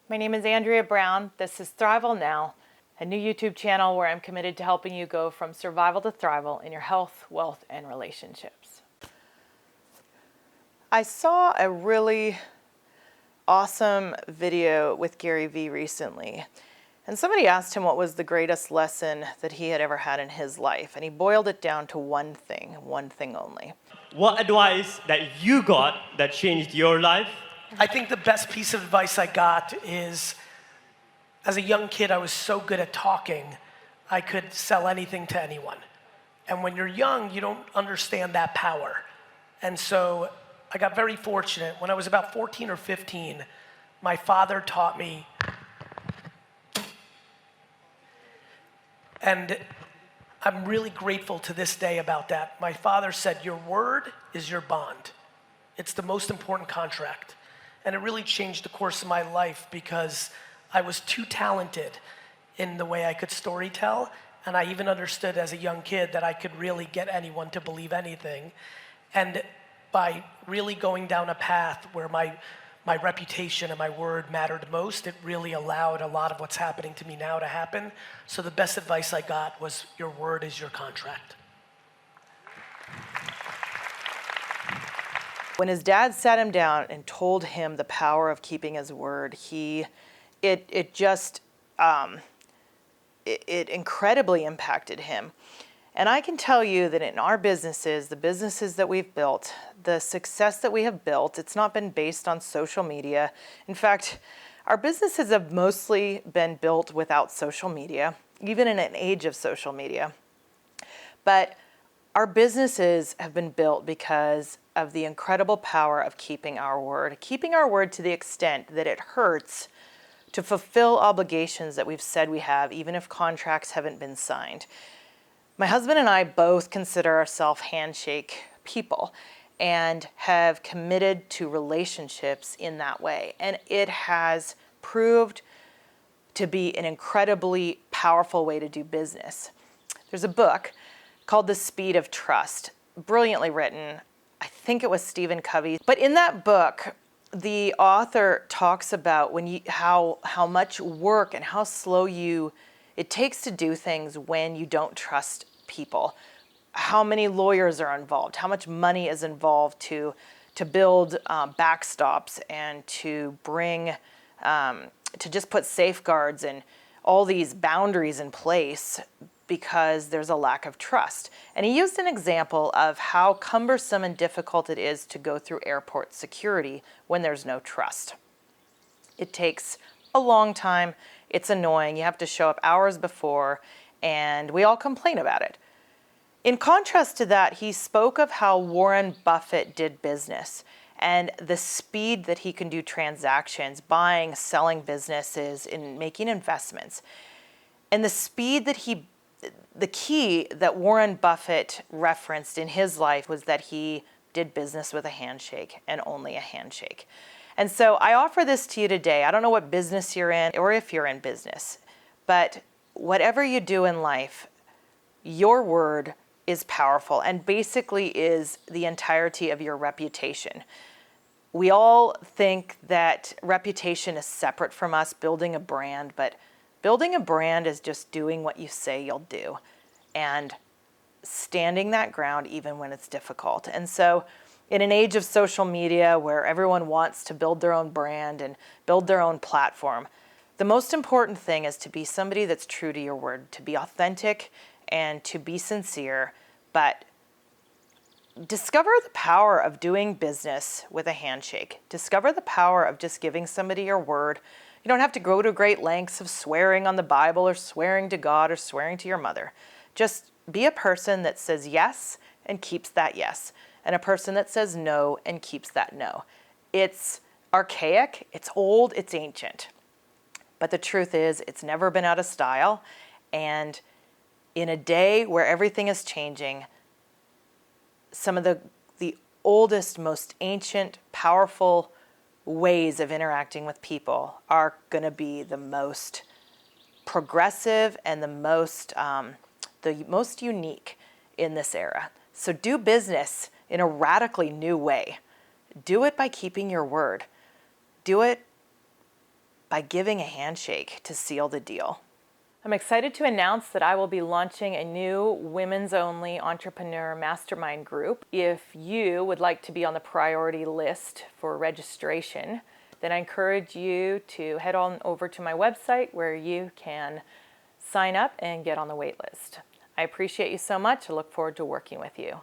My name is Andrea Brown. This is Thrival Now, a new YouTube channel where I'm committed to helping you go from survival to thrival in your health, wealth, and relationships. I saw a really awesome video with Gary Vee recently, and somebody asked him what was the greatest lesson that he had ever had in his life, and he boiled it down to one thing only. What advice that you got that changed your life? I think the best piece of advice I got is, as a young kid, I was so good at talking, I could sell anything to anyone. And when you're young, you don't understand that power. And so I got very fortunate. When I was about 14 or 15, my father taught me, and I'm really grateful to this day about that. My father said, your word is your bond. It's the most important contract. And it really changed the course of my life because I was too talented in the way I could storytell. And I even understood as a young kid that I could really get anyone to believe anything. And by really going down a path where my reputation and my word mattered most, it really allowed a lot of what's happening to me now to happen. So the best advice I got was, your word is your contract. When his dad sat him down and told him the power of keeping his word, it incredibly impacted him. And I can tell you that in our businesses, the businesses that we've built, the success that we have built, it's not been based on social media. In fact, our businesses have mostly been built without social media, even in an age of social media. But our businesses have been built because of the incredible power of keeping our word to the extent that it hurts to fulfill obligations that we've said we have, even if contracts haven't been signed. My husband and I both consider ourselves handshake people and have committed to relationships in that way. And it has proved to be an incredibly powerful way to do business. There's a book called The Speed of Trust, brilliantly written. I think it was Stephen Covey. But in that book, the author talks about how much work and how slow it takes to do things when you don't trust people. How many lawyers are involved, how much money is involved to build backstops and to just put safeguards and all these boundaries in place because there's a lack of trust. And he used an example of how cumbersome and difficult it is to go through airport security when there's no trust. It takes a long time, it's annoying, you have to show up hours before, and we all complain about it. In contrast to that, he spoke of how Warren Buffett did business and the speed that he can do transactions, buying, selling businesses, and making investments. And the speed that the key that Warren Buffett referenced in his life was that he did business with a handshake and only a handshake. And so I offer this to you today. I don't know what business you're in or if you're in business, but whatever you do in life, your word is powerful and basically is the entirety of your reputation. We all think that reputation is separate from us building a brand, but building a brand is just doing what you say you'll do and standing that ground even when it's difficult. And so in an age of social media where everyone wants to build their own brand and build their own platform, the most important thing is to be somebody that's true to your word, to be authentic and to be sincere, but discover the power of doing business with a handshake. Discover the power of just giving somebody your word. You don't have to go to great lengths of swearing on the Bible or swearing to God or swearing to your mother. Just be a person that says yes and keeps that yes, and a person that says no and keeps that no. It's archaic, it's old, it's ancient. But the truth is, it's never been out of style. And in a day where everything is changing, some of the oldest, most ancient, powerful ways of interacting with people are going to be the most progressive and the most unique in this era. So do business in a radically new way. Do it by keeping your word. Do it by giving a handshake to seal the deal. I'm excited to announce that I will be launching a new women's-only entrepreneur mastermind group. If you would like to be on the priority list for registration, then I encourage you to head on over to my website where you can sign up and get on the wait list. I appreciate you so much. I look forward to working with you.